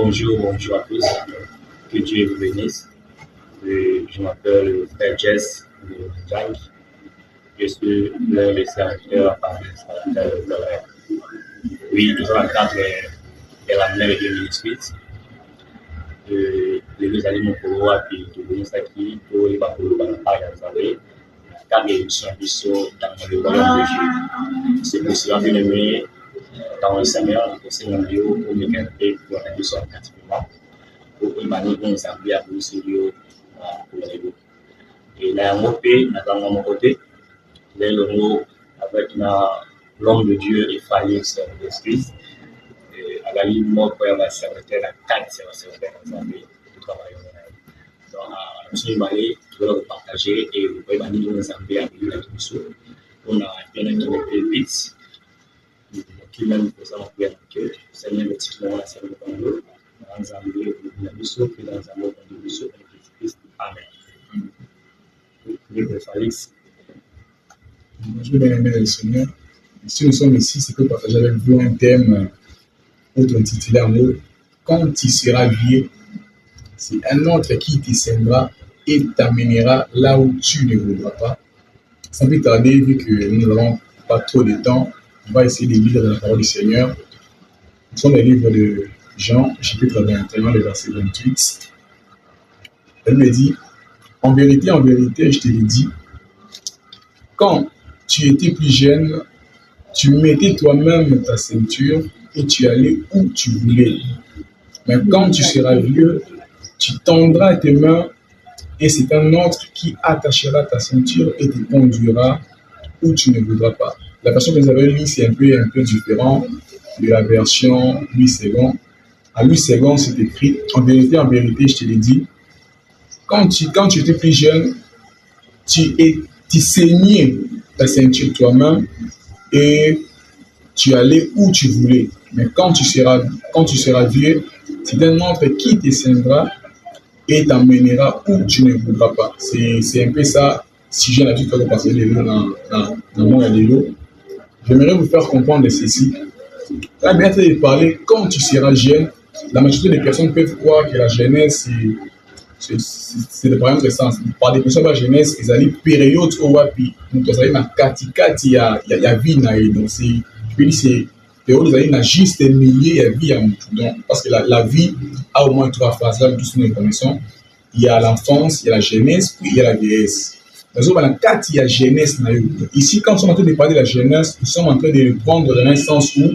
Bonjour à tous. Que Dieu vous bénisse. Je m'appelle Frère Jess de Jang. Je suis l'un des serviteurs par l'installateur de l'horaire. Oui, nous sommes en cadre de la mère de ministries. L'église à l'Imokoro a pu devenir ça qui pour les Bakolo Banapa et Azabé. Car il y a une mission dans le royaume de Dieu. C'est pour cela que nous dans le Seigneur, au Seigneur Dieu, pour nous garder pour la mission gratuitement, pour émaner nos assemblées à vous, Seigneur, pour les. Et là, on peut, dans mon côté, là, le mot avec l'homme de Dieu et Félix de Christ, à la ligne, moi, pour avoir serviteur, la 4 serviteurs dans l'assemblée, tout travail. Donc, nous sommes allés, nous allons partager et vous pouvez émaner nos assemblées à vous, la mission. On a bien été vite. Qui même pour ça, on peut que Seigneur le titre la Seigneur dans un lieu de la mission, puis dans un mot de mission de Jésus-Christ. Amen. Libre Félix. Bonjour, bien-aimés le Seigneur. Si nous sommes ici, c'est pour partager avec vous un thème autre intitulé en mot quand tu seras vieux, c'est un autre qui te sèmera et t'amènera là où tu ne voudras pas. Sans plus tarder, vu que nous n'avons pas trop de temps, on va essayer de lire la parole du Seigneur. Nous sommes dans le livre de Jean, chapitre 21, le verset 28. Elle me dit, en vérité, je te le dis, quand tu étais plus jeune, tu mettais toi-même ta ceinture et tu allais où tu voulais. Mais quand tu seras vieux, tu tendras tes mains et c'est un autre qui attachera ta ceinture et te conduira où tu ne voudras pas. La version que vous avez lue, c'est un peu différent de la version Louis II. À Louis II, c'est écrit, en vérité, je te l'ai dit, quand tu étais plus jeune, tu saignais ta ceinture toi-même et tu allais où tu voulais. Mais quand tu seras vieux, c'est un autre qui te saignera et t'emmènera où tu ne voudras pas. C'est un peu ça, si j'ai l'habitude de passer les mots dans le monde de l'eau. J'aimerais vous faire comprendre ceci. Là, bien de parler, quand tu seras jeune, la majorité des personnes peuvent croire que la jeunesse, c'est par exemple ça. Par définition, la jeunesse, ils allaient période où nous allons dans katikati ya vie naïe. Donc je peux dire c'est période où ils allaient juste milliers de vie à tout. Donc parce que la vie a au moins 3 phases. Là, tous nous connaissons. Il y a l'enfance, il y a la jeunesse, puis il y a la vieillesse. Quand il y a jeunesse, ici, quand nous sommes en train de parler de la jeunesse, nous sommes en train de prendre dans un sens où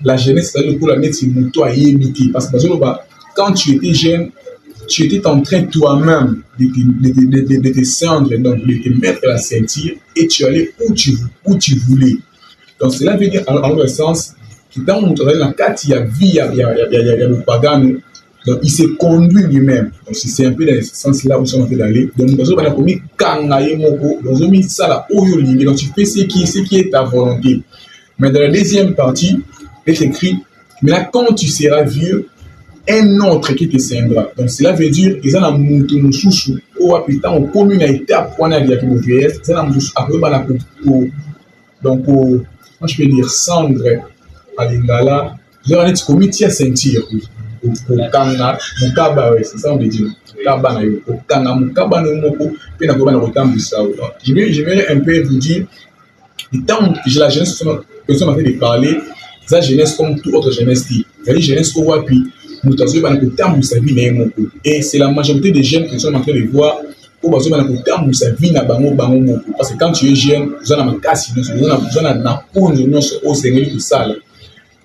la jeunesse, c'est le coup la mettre sur toi et imiter. Parce que quand tu étais jeune, tu étais en train toi-même de te cendre, donc de te mettre la ceinture et tu allais où tu voulais. Donc cela veut dire, en l'autre sens, que dans quand il y a vie, il y a le pagan. Donc, il s'est conduit lui-même. Donc, c'est un peu dans ce sens-là où nous sommes en train d'aller. Donc, nous avons mis Kangaye Moko. Nous avons mis ça là, Oyolingi. Donc, tu fais ce qui est ta volonté. Mais dans la deuxième partie, il est écrit, mais là, quand tu seras vieux, un autre qui te saignera. Donc, cela veut dire, ils ont un mouton sous ou à putain, on commune a été à point à dire que vous voyez, c'est un mouton à peu près donc, moi, je peux dire cendre à l'ingala. Là, on est commis à sentir. Okanga mukaba ouais c'est ça on dit mukaba na yo okanga mukaba na moko pe na koba na kotambisa je vais un peu vous dire le temps que la jeunesse que nous sommes en train de parler ça jeunesse comme toute autre jeunesse dit la jeunesse au wapi mutazo ba na kotambisa vie na moko et c'est la majorité des jeunes que nous sommes en train de voir au bazo ba na kotambisa vie na bango moko parce que quand tu es jeune vous en avez makasi vous en avez na ponyo nyonso au sengeli tout ça.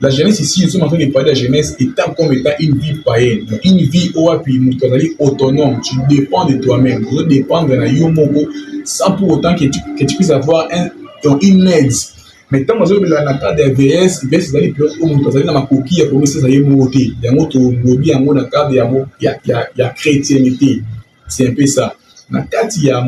La jeunesse ici, nous sommes en train de parler de la jeunesse étant comme étant une vie païenne. Donc, une vie où tu es autonome, tu dépends de toi-même, tu dépends de la Yomoko sans pour autant que tu puisses avoir une aide. Mais tant que tu as la carte de VS, c'est aller plus haut, tu as ma coquille, comme ça, il y a monté. Il y a un autre lobby, il y a chrétienté. C'est un peu ça. La carte, il y a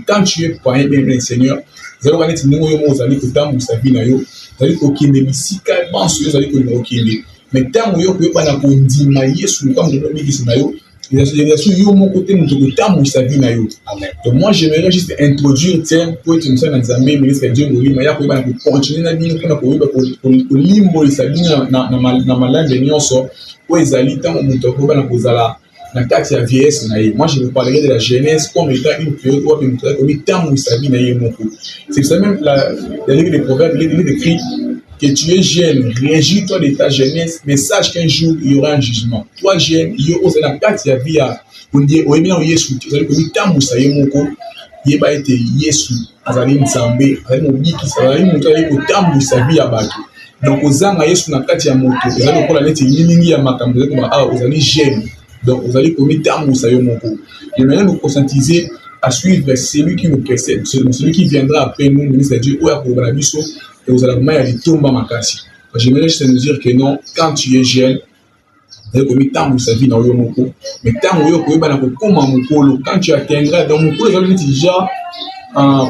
quand tu es païen, bien Seigneur, vous allez être vous allez sa vie na yo, vous allez kokinde misika banso vous allez kokinde. Mais tant que vous pas na kondima Yesu comme de nomi ki na yo, réalisation yo mon côté mon temps sa vie na yo. Donc moi j'aimerais juste introduire tiens pour être une seule dans Zambie ministre Dieu Mori mais ya ko ba ko continuer na bino ko limbo sa vie na malande nyonso po ezali tant moto ko ba na kozala na taxe ya vieillesse na ye. Moi je vous parlerai de la jeunesse comme étant une période où on peut comme temps sa vie na ye mon coup. C'est ça même la livre des proverbes, il est écrit que tu es jeune, réjouis-toi de ta jeunesse, mais sache qu'un jour il y aura un jugement. Toi jeune, il y a la carte ya vie à on dit o bien Yesu, tu sais que temps sa ye mon coup. Il va être Yesu, azali nzambe, azali mobiki, azali moto ali ko temps sa vie à bato. Donc ozanga Yesu na kati ya moto, ezali ko la neti mingi ya makambo comme ozali jeune. Donc vous allez commettre temps sa yo mon coup. Et maintenant nous conscientiser à suivre celui qui nous précède, celui qui viendra après nous, ministre de Dieu, ou à Kobanabiso, et vous allez mal tomber makasi. J'aimerais juste nous dire que non, quand tu es jeune, vous allez commettre temps sa vie dans le moko. Mais tant où vous pouvez comment mokolo, quand tu atteindras dans mokolo, vous allez déjà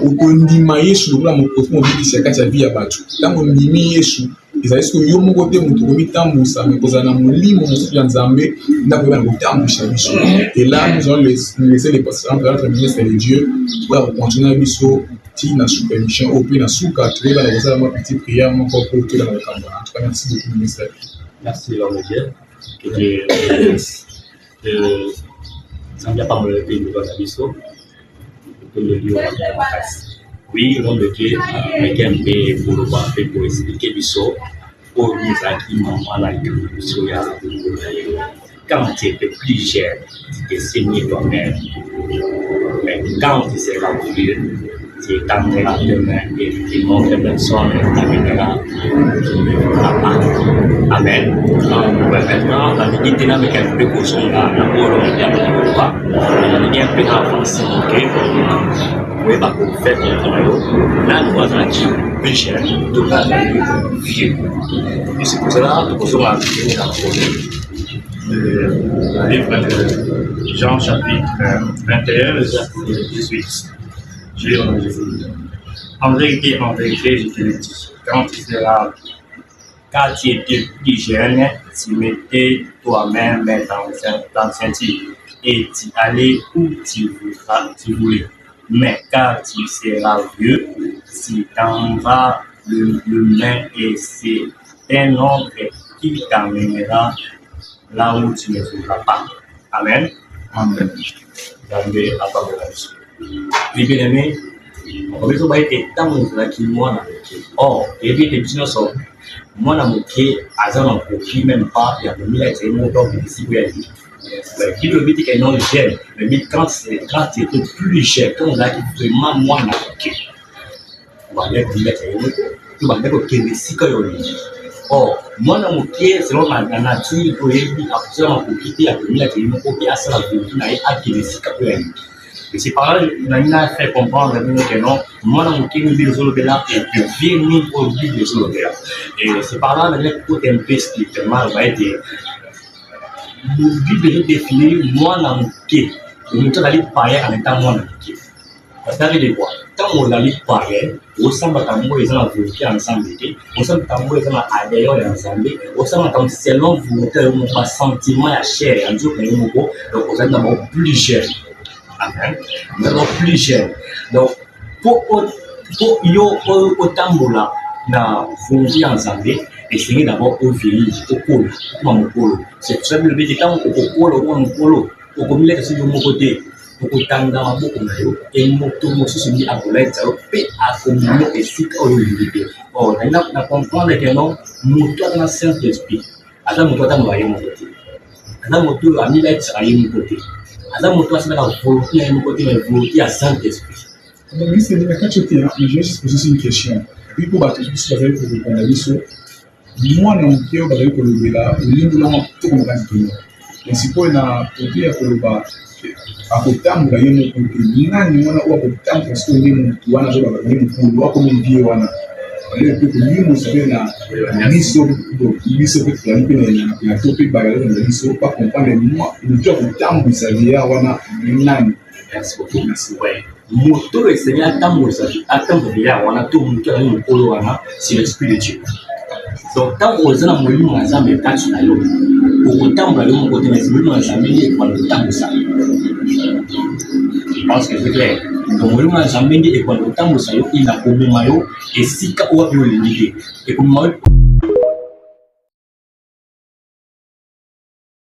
au kondima Yesu le mon côté mon vie c'est quand ta vie à battu. Tant on dit Yesu, ils allaient ce que yo mon côté mon commettre temps sa mais cause na molimo mon sur Nzambe, n'a pas le temps sa vie. Et là nous allons laisser les pasteurs de notre ministre de Dieu pour continuer à biso ti na supervision au puis na souka très dans les ma petite prière mon corps pour tout dans le camp. En tout cas merci beaucoup ministre. Merci l'homme de Dieu. Que Dieu ça vient pas me le pays de Biso. Que le lieu de la face. Oui, l'homme de Dieu, mais qui est un peu pour le voir, pour expliquer Biso, pour nous acquis, maman, la Biso, quand tu étais plus cher, tu t'es saigné toi-même. Mais quand tu seras vieux, tu étendras demain et tu montres personne et t'amèneras là-bas. Amen. Maintenant, la dignité n'a qu'un peu pour son là, la pauvre, on est pas. Il y a un peu avancé, ok? Oui, bah, pour faire le là, nous avons dit, plus cher, tout le monde vieux. Et c'est pour cela que nous avons vu le livre de Jean, chapitre 21, verset 18. Je lis en Jésus. En vérité, je te le dis, quand tu seras, car tu étais plus jeune, tu mettais toi-même dans un tir et tu allais où tu voulais. Mais car tu seras vieux, tu t'en vas le main et c'est un autre qui t'amènera là où tu ne voudras pas. Amen. Amen. Zambé a pas de bien aimé, on va dire que tant que nous qui moi or et puis les petits sont moi na moké azan en même pas il y a de mille et mon temps ici où il qui le dit qu'il non gêne mais quand tu es plus cher quand on a qui vraiment moi na moké on va dire tu vas dire que ici quand on dit or moi na moké selon ma nature pour y absolument pour quitter à mille et mon côté à ça la vie na à qui ici quand et c'est par là que a fait comprendre que non, moi, dans mon pays, nous vivons le Béla et que venir pour vivre le Béla. Et c'est par là que pour un peu spirituellement, on va être nous vivons définir moi, dans mon pays. Nous allons aller parler en étant moi, dans mon pays. Parce que vous voir, quand on allait parler, au sein de l'amour, ils ont la volonté ensemble, au sein de l'amour, ils ont la adhésion ensemble, au sein de l'amour, selon volonté, on a un sentiment à chair, un jour, donc on a d'abord plus cher. Amen. Nous plus jeune. Donc, pour yo autant là, na fondé ensemble, essayer d'abord au vieillir, au pôle, comme au pôle. C'est tout ça le but quand au pôle, au pôle, au comme il est sur mon côté, au autant dans ma boucle et mon tout mon souci à collègue, ça peut accumuler et si au limité. Oh, on a comprendre que non, mon toi dans Saint-Esprit. Attends, mon toi dans mon côté. Attends, mon toi à 1000 lettres à mon côté. Adam moto asema na volonté à mon côté mais volonté à Saint-Esprit. Donc oui, c'est bien quand tu étais là, je vais juste poser une question. Puis pour battre tout ça avec pour répondre à ça. Moi non que on va pour le là, nous non tout comme ça tout. Et si pour na côté à pour le bas à côté de la yémo pour que nani wana ou à côté parce que nous tu wana zo ba ni pour wa comme vie wana. Ale pour que nous savoir na biso que tu as dit na topic bagarre na biso pas comprendre moi nous tu au temps de sa vie wana nani Merci beaucoup. Merci. Ouais. Moto et Seigneur attend ça. Attend de bien wana tout monde qui a une polo wana c'est l'esprit de Dieu. Donc tant aux gens moyen ensemble quand tu as okotambola yo moko te mais molimo na Nzambe nde ekoka kotambusa je pense que c'est clair donc molimo na Nzambe nde ekoka kotambusa yo ina komema yo esika oyo olingi te ekomema yo